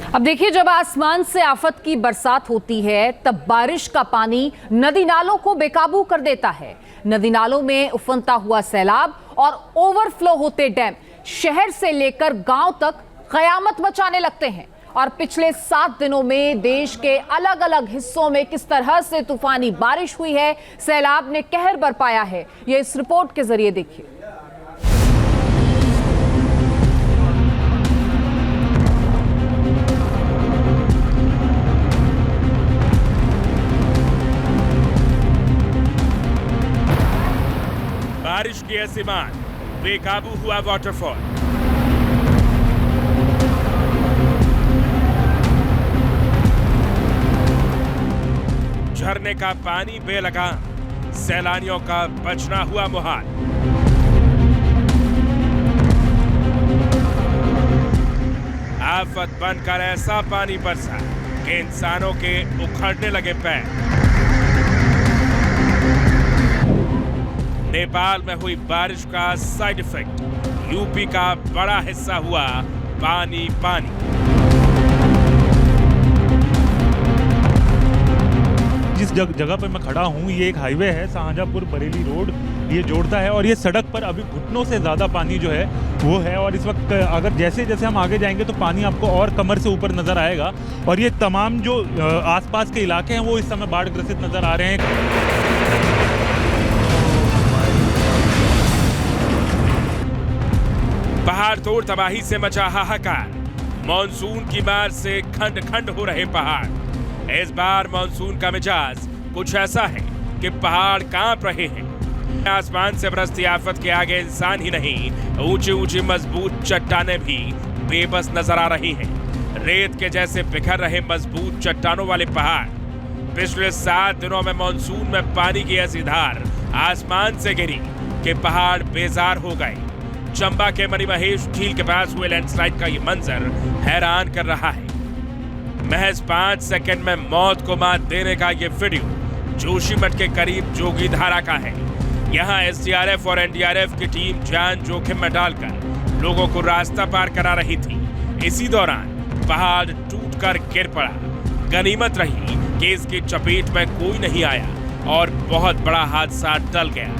अब देखिए, जब आसमान से आफत की बरसात होती है तब बारिश का पानी नदी नालों को बेकाबू कर देता है। नदी नालों में उफनता हुआ सैलाब और ओवरफ्लो होते डैम शहर से लेकर गांव तक कयामत मचाने लगते हैं। और पिछले 7 दिनों में देश के अलग अलग हिस्सों में किस तरह से तूफानी बारिश हुई है, सैलाब ने कहर बरपाया है, ये इस रिपोर्ट के जरिए देखिए। बारिश की ऐसी मार, बेकाबू हुआ वाटरफॉल। झरने का पानी बेलगाम, सैलानियों का बचना हुआ मुहाल। आफत बनकर ऐसा पानी बरसा कि इंसानों के उखड़ने लगे पैर। नेपाल में हुई बारिश का साइड इफेक्ट, यूपी का बड़ा हिस्सा हुआ पानी पानी। जिस जगह पर मैं खड़ा हूँ, ये एक हाईवे है, शाहजहांपुर बरेली रोड, ये जोड़ता है। और ये सड़क पर अभी घुटनों से ज़्यादा पानी जो है वो है। और इस वक्त अगर जैसे जैसे हम आगे जाएंगे तो पानी आपको और कमर से ऊपर नज़र आएगा। और ये तमाम जो आसपास के इलाके हैं वो इस समय बाढ़ ग्रसित नज़र आ रहे हैं। पहाड़ तोड़ तबाही से मचा हाहाकार, मॉनसून की मार से खंड खंड हो रहे पहाड़। इस बार मॉनसून का मिजाज कुछ ऐसा है कि पहाड़ कांप रहे हैं। आसमान से बरसती आफत के आगे इंसान ही नहीं, ऊंची ऊंची मजबूत चट्टानें भी बेबस नजर आ रही हैं। रेत के जैसे बिखर रहे मजबूत चट्टानों वाले पहाड़। पिछले 7 दिनों में मॉनसून में पानी की ऐसी धार आसमान से गिरी कि पहाड़ बेजार हो गए। चंबा के मणिमहेश झील के पास हुए लैंडस्लाइड का ये मंजर हैरान कर रहा है। महज 5 सेकंड में मौत को मात देने का ये वीडियो जोशीमठ के करीब जोगीधारा का है। यहाँ एसडीआरएफ और एनडीआरएफ की टीम जान जोखिम में डालकर लोगों को रास्ता पार करा रही थी। इसी दौरान पहाड़ टूटकर गिर पड़ा। गनीमत रही कि इसकी चपेट में कोई नहीं आया और बहुत बड़ा हादसा टल गया।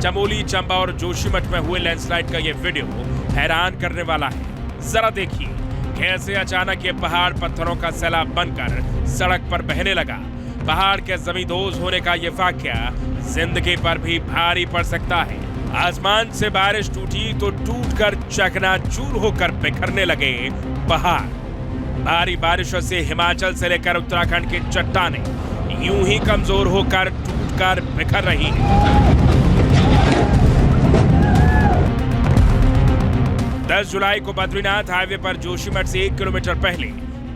चमोली, चंबा और जोशीमठ में हुए लैंडस्लाइड का ये वीडियो हैरान करने वाला है। जरा देखिए कैसे अचानक ये पहाड़ पत्थरों का सैलाब बनकर सड़क पर बहने लगा। पहाड़ के जमींदोज होने का ये वाकया जिंदगी पर भी भारी पड़ सकता है। आसमान से बारिश टूटी तो टूटकर चकनाचूर होकर बिखरने लगे पहाड़। भारी बारिशों से हिमाचल से लेकर उत्तराखंड की चट्टानें यूं ही कमजोर होकर टूटकर बिखर रही हैं। 10 जुलाई को बद्रीनाथ हाईवे पर जोशीमठ से 1 किलोमीटर पहले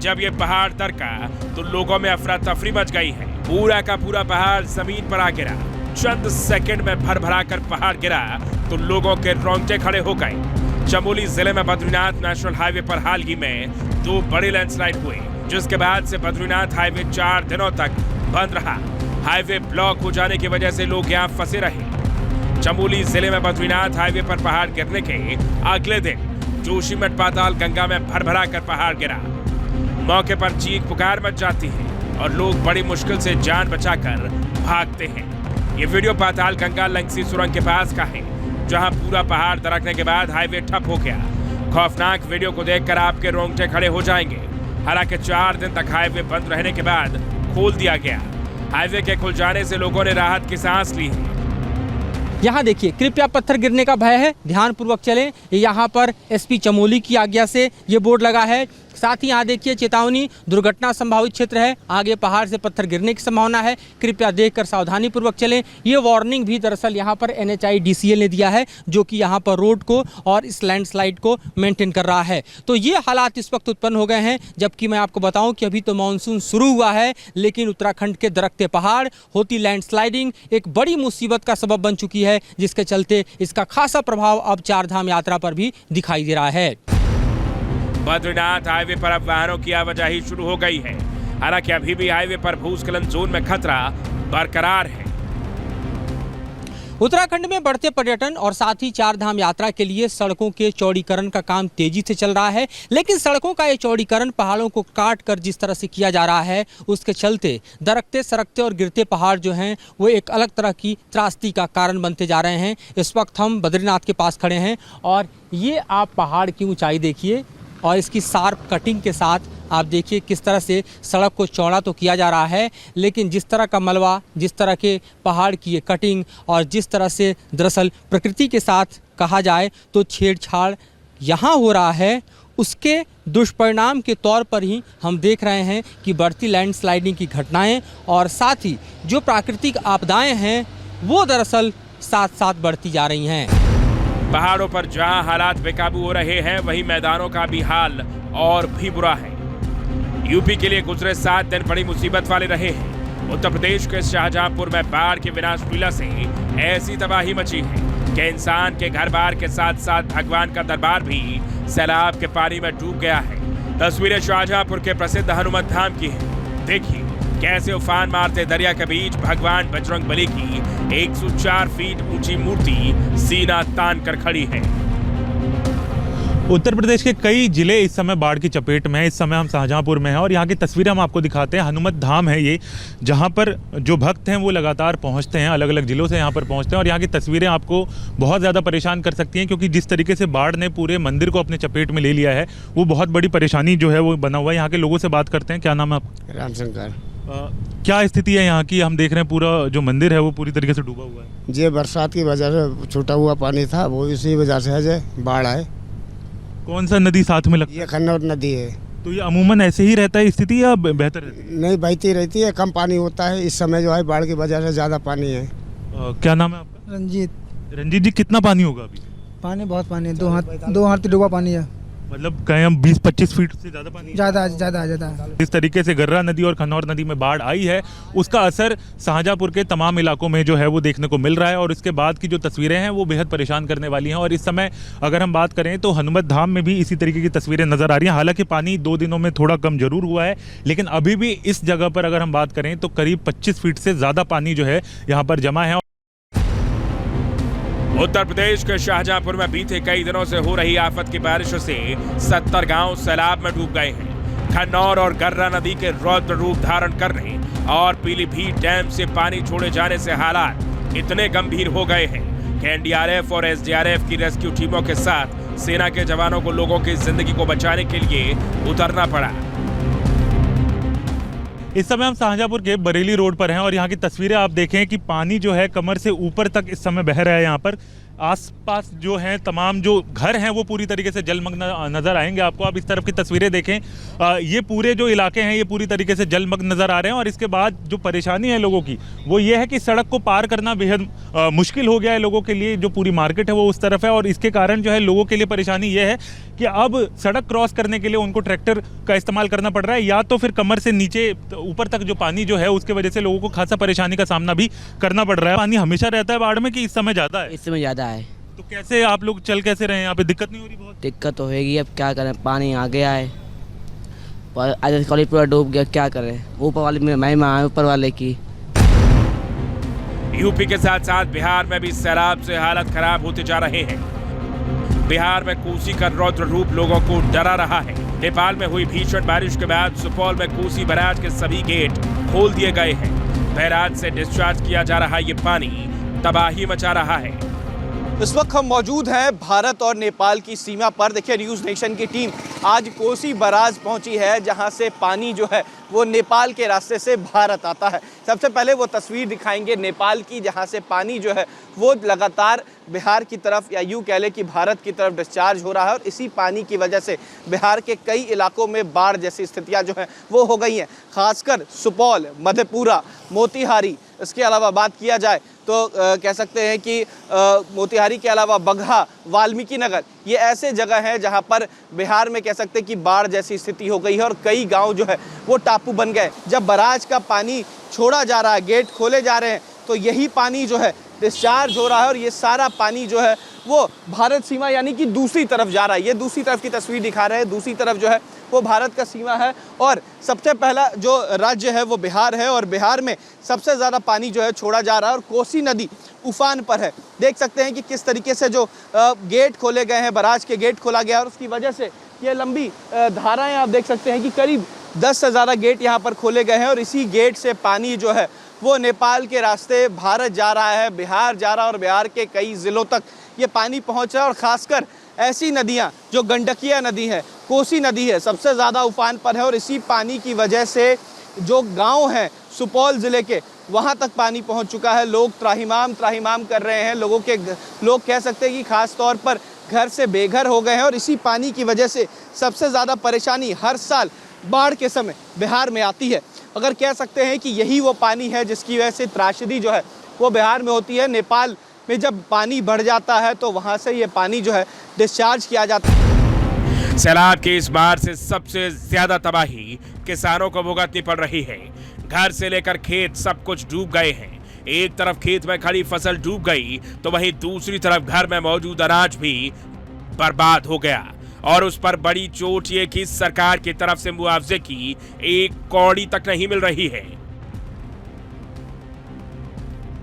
जब ये पहाड़ दरका तो लोगों में अफरा तफरी मच गई है। पूरा का पूरा पहाड़ जमीन पर आ गिरा। चंद सेकंड में भर कर पहाड़ गिरा तो लोगों के रोंगटे खड़े हो गए। चमोली जिले में बद्रीनाथ नेशनल हाईवे पर हाल ही में 2 बड़े लैंडस्लाइड हुए, जिसके बाद से बद्रीनाथ हाईवे 4 दिनों तक बंद रहा। हाईवे ब्लॉक हो जाने की वजह से लोग यहाँ फंसे रहे। चमोली जिले में बद्रीनाथ हाईवे पर पहाड़ गिरने के अगले दिन जोशीमठ पाताल गंगा में भरभरा कर पहाड़ गिरा। मौके पर चीख पुकार मच जाती है और लोग बड़ी मुश्किल से जान बचाकर भागते हैं। ये वीडियो पाताल गंगा लंगसी सुरंग के पास का है, जहां पूरा पहाड़ दरकने के बाद हाईवे ठप हो गया। खौफनाक वीडियो को देखकर आपके रोंगटे खड़े हो जाएंगे। हालांकि 4 दिन तक हाईवे बंद रहने के बाद खोल दिया गया। हाईवे के खुल जाने से लोगों ने राहत की सांस ली है। यहाँ देखिए, कृपया पत्थर गिरने का भय है, ध्यानपूर्वक चलें। यहाँ पर एसपी चमोली की आज्ञा से ये बोर्ड लगा है। साथ ही यहाँ देखिए चेतावनी, दुर्घटना संभावित क्षेत्र है, आगे पहाड़ से पत्थर गिरने की संभावना है, कृपया देखकर सावधानी पूर्वक चलें। ये वार्निंग भी दरअसल यहाँ पर NHIDCL ने दिया है, जो कि यहाँ पर रोड को और इस लैंडस्लाइड को मेंटेन कर रहा है। तो ये हालात इस वक्त उत्पन्न हो गए हैं। जबकि मैं आपको बताऊं कि अभी तो मानसून शुरू हुआ है, लेकिन उत्तराखंड के दरकते पहाड़, होती लैंडस्लाइडिंग एक बड़ी मुसीबत का सबब बन चुकी है, जिसके चलते इसका खासा प्रभाव अब 4 धाम यात्रा पर भी दिखाई दे रहा है। बद्रीनाथ हाईवे पर अब वाहनों की आवाजाही शुरू हो गई है। हालांकि अभी भी हाईवे पर भूस्खलन जोन में खतरा बरकरार है। उत्तराखंड में बढ़ते पर्यटन और साथ ही चार धाम यात्रा के लिए सड़कों के चौड़ीकरण का काम तेजी से चल रहा है, लेकिन सड़कों का ये चौड़ीकरण पहाड़ों को काट कर जिस तरह से किया जा रहा है, उसके चलते दरकते सरकते और गिरते पहाड़ जो हैं वो एक अलग तरह की त्रासदी का कारण बनते जा रहे हैं। इस वक्त हम बद्रीनाथ के पास खड़े हैं और ये आप पहाड़ की ऊंचाई देखिए और इसकी शार्प कटिंग के साथ आप देखिए किस तरह से सड़क को चौड़ा तो किया जा रहा है, लेकिन जिस तरह का मलबा, जिस तरह के पहाड़ की ये कटिंग और जिस तरह से दरअसल प्रकृति के साथ कहा जाए तो छेड़छाड़ यहाँ हो रहा है, उसके दुष्परिणाम के तौर पर ही हम देख रहे हैं कि बढ़ती लैंडस्लाइडिंग की घटनाएं और साथ ही जो प्राकृतिक आपदाएं हैं वो दरअसल साथ साथ बढ़ती जा रही हैं। पहाड़ों पर जहां हालात बेकाबू हो रहे हैं, वहीं मैदानों का भी हाल और भी बुरा है। यूपी के लिए गुजरे 7 दिन बड़ी मुसीबत वाले रहे हैं। उत्तर प्रदेश के शाहजहांपुर में बाढ़ की विनाशलीला से ऐसी तबाही मची है कि इंसान के घर बार के साथ साथ भगवान का दरबार भी सैलाब के पानी में डूब गया है। तस्वीरें शाहजहांपुर के प्रसिद्ध हनुमत धाम की है। देखिए कैसे उफान मारते दरिया के बीच भगवान बजरंगबली की 104 फीट ऊंची मूर्ति सीना तान कर खड़ी है। उत्तर प्रदेश के कई जिले इस समय बाढ़ की चपेट में हैं। इस समय हम शाहजहांपुर में हैं और यहाँ की तस्वीरें हम आपको दिखाते हैं। हनुमत धाम है ये, जहाँ पर जो भक्त हैं वो लगातार पहुँचते हैं, अलग अलग जिलों से यहाँ पर पहुँचते हैं और यहाँ की तस्वीरें आपको बहुत ज़्यादा परेशान कर सकती हैं, क्योंकि जिस तरीके से बाढ़ ने पूरे मंदिर को अपने चपेट में ले लिया है वो बहुत बड़ी परेशानी जो है वो बना हुआ है। यहाँ के लोगों से बात करते हैं। क्या नाम है आपका? रामशंकर। क्या स्थिति है यहाँ की? हम देख रहे हैं पूरा जो मंदिर है वो पूरी तरीके से डूबा हुआ है। ये बरसात की वजह से छूटा हुआ पानी था, वो इसी वजह से है जो बाढ़ आए। कौन सा नदी साथ में लगता है? ये खन्नौर नदी है। तो ये अमूमन ऐसे ही रहता है स्थिति या बेहतर रहती है? नहीं, बहती रहती है, कम पानी होता है। इस समय जो है बाढ़ की वजह से ज़्यादा पानी है। क्या नाम है आपका? रंजीत। रंजीत जी, कितना पानी होगा अभी? पानी बहुत पानी है, दो हाथ डूबा पानी है। मतलब कहें हम 20-25 फीट से ज़्यादा पानी? ज़्यादा। जिस तरीके से गर्रा नदी और खन्नौर नदी में बाढ़ आई है उसका असर शाहजहांपुर के तमाम इलाकों में जो है वो देखने को मिल रहा है और इसके बाद की जो तस्वीरें हैं वो बेहद परेशान करने वाली हैं। और इस समय अगर हम बात करें तो हनुमत धाम में भी इसी तरीके की तस्वीरें नज़र आ रही हैं। हालांकि पानी 2 दिनों में थोड़ा कम जरूर हुआ है, लेकिन अभी भी इस जगह पर अगर हम बात करें तो करीब 25 फीट से ज़्यादा पानी जो है यहाँ पर जमा है। उत्तर प्रदेश के शाहजहांपुर में बीते कई दिनों से हो रही आफत की बारिशों से 70 गांव सैलाब में डूब गए हैं। खन्नौर और गर्रा नदी के रौद्र रूप धारण करने और पीलीभीत डैम से पानी छोड़े जाने से हालात इतने गंभीर हो गए हैं कि एनडीआरएफ और एसडीआरएफ की रेस्क्यू टीमों के साथ सेना के जवानों को लोगों की जिंदगी को बचाने के लिए उतरना पड़ा। इस समय हम शाहजहांपुर के बरेली रोड पर हैं और यहाँ की तस्वीरें आप देखें कि पानी जो है कमर से ऊपर तक इस समय बह रहा है। यहाँ पर आसपास जो हैं तमाम जो घर हैं वो पूरी तरीके से जलमग्न नज़र आएंगे आपको। आप इस तरफ की तस्वीरें देखें, ये पूरे जो इलाके हैं ये पूरी तरीके से जलमग्न नज़र आ रहे हैं। और इसके बाद जो परेशानी है लोगों की वो ये है कि सड़क को पार करना बेहद मुश्किल हो गया है लोगों के लिए। जो पूरी मार्केट है वो उस तरफ है और इसके कारण जो है लोगों के लिए परेशानी ये है कि अब सड़क क्रॉस करने के लिए उनको ट्रैक्टर का इस्तेमाल करना पड़ रहा है, या तो फिर कमर से नीचे ऊपर तक जो पानी जो है उसके वजह से लोगों को खासा परेशानी का सामना भी करना पड़ रहा है। पानी हमेशा रहता है बाढ़ में कि इस समय ज़्यादा है? इस समय ज़्यादा है। तो कैसे आप लोग चल कैसे रहे हैं? यहाँ पे दिक्कत नहीं हो रही? बहुत दिक्कत तो होगी, अब क्या करें, पानी आ गया है, कॉलेज पूरा डूब गया, क्या करें। ऊपर वाले में महिमा है ऊपर वाले की। यूपी के साथ साथ बिहार में भी सैलाब से हालत खराब होते जा रहे हैं। बिहार में कोसी का रौद्र रूप लोगों को डरा रहा है। नेपाल में हुई भीषण बारिश के बाद सुपौल में कोसी बैराज के सभी गेट खोल दिए गए हैं। बैराज से डिस्चार्ज किया जा रहा ये पानी तबाही मचा रहा है। इस वक्त हम मौजूद हैं भारत और नेपाल की सीमा पर। देखिए, न्यूज़ नेशन की टीम आज कोसी बैराज पहुंची है, जहां से पानी जो है वो नेपाल के रास्ते से भारत आता है। सबसे पहले वो तस्वीर दिखाएंगे नेपाल की, जहां से पानी जो है वो लगातार बिहार की तरफ या यूँ कह लें कि भारत की तरफ डिस्चार्ज हो रहा है। और इसी पानी की वजह से बिहार के कई इलाकों में बाढ़ जैसी स्थितियाँ जो हैं वो हो गई हैं, खासकर सुपौल, मधेपुरा, मोतिहारी। इसके अलावा बात किया जाए तो कह सकते हैं कि मोतिहारी के अलावा बगहा, वाल्मीकि नगर, ये ऐसे जगह हैं जहां पर बिहार में कह सकते हैं कि बाढ़ जैसी स्थिति हो गई है और कई गांव जो है वो टापू बन गए। जब बैराज का पानी छोड़ा जा रहा है, गेट खोले जा रहे हैं, तो यही पानी जो है डिस्चार्ज हो रहा है और ये सारा पानी जो है वो भारत सीमा यानी कि दूसरी तरफ जा रहा है। ये दूसरी तरफ की तस्वीर दिखा रहे हैं। दूसरी तरफ जो है वो भारत का सीमा है। और सबसे पहला जो राज्य है वो बिहार है और बिहार में सबसे ज़्यादा पानी जो है छोड़ा जा रहा है और कोसी नदी उफान पर है। देख सकते हैं कि किस तरीके से जो गेट खोले गए हैं, बराज के गेट खोला गया और उसकी वजह से ये लंबी धाराएं आप देख सकते हैं कि करीब 10 से ज़्यादा गेट यहाँ पर खोले गए हैं और इसी गेट से पानी जो है वो नेपाल के रास्ते भारत जा रहा है, बिहार जा रहा है और बिहार के कई ज़िलों तक ये पानी पहुँच रहा है। और ख़ासकर ऐसी नदियाँ जो गंडकिया नदी है, कोसी नदी है, सबसे ज़्यादा उफान पर है और इसी पानी की वजह से जो गांव हैं सुपौल ज़िले के वहां तक पानी पहुंच चुका है। लोग त्राहिमाम कर रहे हैं। लोग कह सकते हैं कि खास तौर पर घर से बेघर हो गए हैं और इसी पानी की वजह से सबसे ज़्यादा परेशानी हर साल बाढ़ के समय बिहार में आती है। अगर कह सकते हैं कि यही वो पानी है जिसकी वजह से त्रासदी जो है वो बिहार में होती है। नेपाल में जब पानी बढ़ जाता है तो वहाँ से ये पानी जो है डिस्चार्ज किया जाता है। सैलाब की इस बार से सबसे ज्यादा तबाही किसानों को भुगतनी पड़ रही है। घर से लेकर खेत सब कुछ डूब गए हैं। एक तरफ खेत में खड़ी फसल डूब गई तो वहीं दूसरी तरफ घर में मौजूद अनाज भी बर्बाद हो गया। और उस पर बड़ी चोट ये कि सरकार की तरफ से मुआवजे की एक कौड़ी तक नहीं मिल रही है।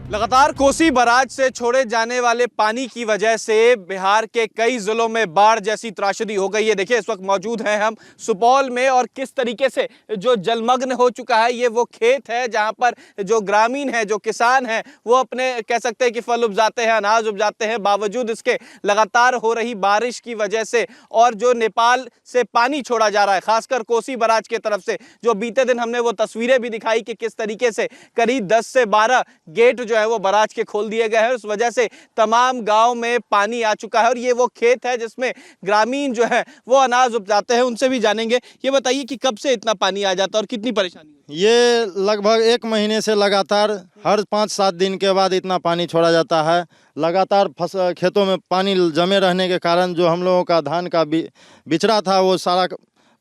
लगातार कोसी बराज से छोड़े जाने वाले पानी की वजह से बिहार के कई जिलों में बाढ़ जैसी त्रासदी हो गई है। देखिए इस वक्त मौजूद हैं हम सुपौल में और किस तरीके से जो जलमग्न हो चुका है ये वो खेत है जहां पर जो ग्रामीण है, जो किसान हैं वो अपने कह सकते हैं कि फल उपजाते हैं, अनाज उपजाते हैं। बावजूद इसके लगातार हो रही बारिश की वजह से और जो नेपाल से पानी छोड़ा जा रहा है खासकर कोसी बराज के तरफ से, जो बीते दिन हमने वो तस्वीरें भी दिखाई कि किस तरीके से करीब 10 से 12 गेट जो है वो बराज के खोल दिए गए हैं। उस वजह से तमाम गांव में पानी आ चुका है और ये वो खेत है जिसमें ग्रामीण जो है वो अनाज उपजाते हैं। उनसे भी जानेंगे। ये बताइए कि कब से इतना पानी आ जाता है और कितनी परेशानी है? ये लगभग 1 महीने से लगातार हर 5-7 दिन के बाद इतना पानी छोड़ा जाता है। लगातार खेतों में पानी जमे रहने के कारण जो हम लोगों का धान का बिचड़ा था वो सारा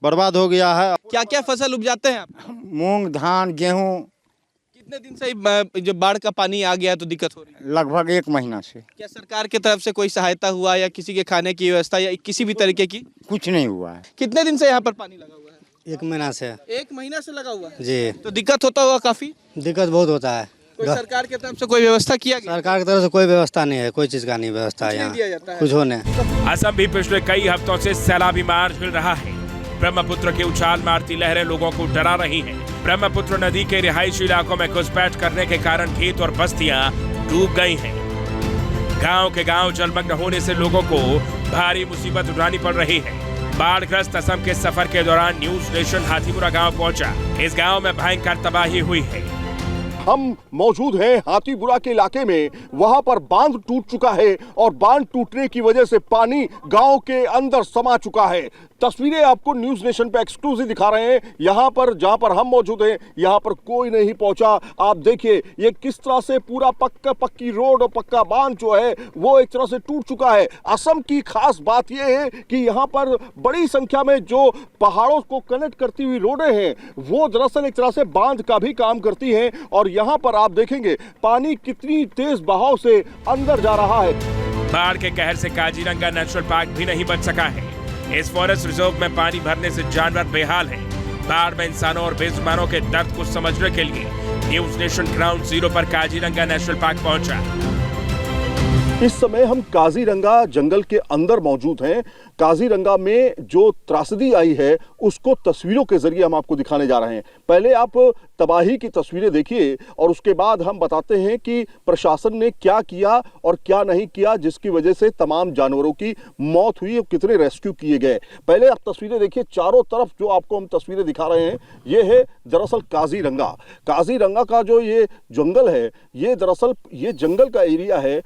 बर्बाद हो गया है। क्या क्या फसल उपजाते हैं आप? मूंग, धान, गेहूँ। कितने दिन से जब बाढ़ का पानी आ गया तो दिक्कत हो रही है? लगभग 1 महीना से। क्या सरकार की तरफ से कोई सहायता हुआ या किसी के खाने की व्यवस्था या किसी भी तरीके की? कुछ नहीं हुआ है। कितने दिन से यहाँ पर पानी लगा हुआ है? 1 महीना से। 1 महीना से लगा हुआ है जी। तो दिक्कत होता होगा काफी? दिक्कत बहुत होता है। कोई सरकार की तरफ से कोई व्यवस्था किया गया? सरकार की तरफ से कोई व्यवस्था नहीं है, कोई चीज़ का नहीं व्यवस्था है दिया यहाँ, जाता है। कुछ होने। असम भी पिछले कई हफ्तों से सैलाबी मार झेल रहा है। ब्रह्मपुत्र के उछाल मारती लहरें लोगों को डरा रही हैं। ब्रह्मपुत्र नदी के रिहायशी इलाकों में घुसपैठ करने के कारण खेत और बस्तियां डूब गई हैं। गांव के गांव जलमग्न होने से लोगों को भारी मुसीबत उठानी पड़ रही है। बाढ़ग्रस्त असम के सफर के दौरान न्यूज नेशन हाथीपुरा गांव पहुंचा। इस गांव में भयंकर तबाही हुई है। हम मौजूद हैं हाथीपुरा के इलाके में। वहां पर बांध टूट चुका है और बांध टूटने की वजह से पानी गांव के अंदर समा चुका है। तस्वीरें आपको न्यूज नेशन पे एक्सक्लूसिव दिखा रहे हैं। यहाँ पर जहाँ पर हम मौजूद हैं यहाँ पर कोई नहीं पहुंचा। आप देखिए ये किस तरह से पूरा पक्की रोड और पक्का बांध जो है वो एक तरह से टूट चुका है। असम की खास बात यह है कि यहाँ पर बड़ी संख्या में जो पहाड़ों को कनेक्ट करती हुई रोडें हैं वो दरअसल एक तरह से बांध का भी काम करती हैं। और यहाँ पर आप देखेंगे पानी कितनी तेज बहाव से अंदर जा रहा है। बाढ़ के कहर से काजीरंगा नेशनल पार्क भी नहीं बच सका है। इस फॉरेस्ट रिजर्व में पानी भरने से जानवर बेहाल हैं। बाढ़ में इंसानों और बेजुबानों के दर्द को समझने के लिए न्यूज नेशन ग्राउंड जीरो पर काजीरंगा नेशनल पार्क पहुंचा। इस समय हम काजीरंगा जंगल के अंदर मौजूद हैं। काजीरंगा में जो त्रासदी आई है उसको तस्वीरों के जरिए हम आपको दिखाने जा रहे हैं। पहले आप तबाही की तस्वीरें देखिए और उसके बाद हम बताते हैं कि प्रशासन ने क्या किया और क्या नहीं किया जिसकी वजह से तमाम जानवरों की मौत हुई और कितने रेस्क्यू किए गए। पहले आप तस्वीरें देखिए। चारों तरफ जो आपको हम तस्वीरें दिखा रहे हैं ये है दरअसल काजीरंगा। काजीरंगा का जो ये जंगल है ये दरअसल ये जंगल का एरिया है।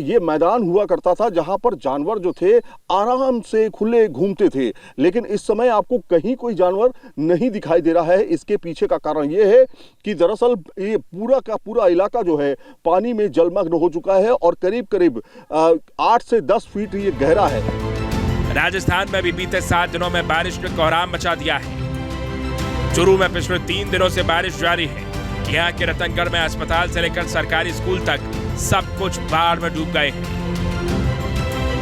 ये मैदान हुआ करता था जहां पर जानवर जो थे आराम से खुले घूमते थे, लेकिन इस समय आपको कहीं कोई जानवर नहीं दिखाई दे रहा है। इसके पीछे का कारण ये है कि दरअसल ये पूरा का पूरा इलाका जो है पानी में जलमग्न हो चुका है और करीब करीब 8 से 10 फीट ये गहरा है। राजस्थान में भी बीते 7 दिनों में बारिश ने कोहराम मचा दिया है। चूरू में पिछले 3 दिनों से बारिश जारी है। यहाँ के रतनगढ़ में अस्पताल से लेकर सरकारी स्कूल तक सब कुछ बाढ़ में डूब गए हैं।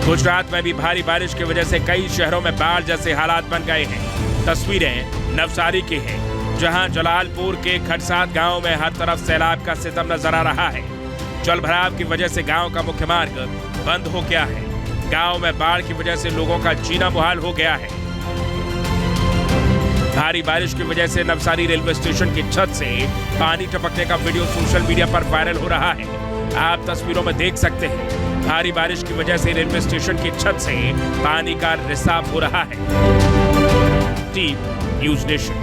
गुजरात में भी भारी बारिश की वजह से कई शहरों में बाढ़ जैसे हालात बन गए हैं। तस्वीरें नवसारी की हैं, जहां जलालपुर के खटसाद गांव में हर तरफ सैलाब का सितम नजर आ रहा है। जल भराव की वजह से गांव का मुख्य मार्ग बंद हो गया है। गांव में बाढ़ की वजह से लोगों का जीना मुहाल हो गया है। भारी बारिश की वजह से नवसारी रेलवे स्टेशन की छत से पानी टपकने का वीडियो सोशल मीडिया पर वायरल हो रहा है। आप तस्वीरों में देख सकते हैं, भारी बारिश की वजह से रेलवे स्टेशन की छत से पानी का रिसाव हो रहा है। Team news nation.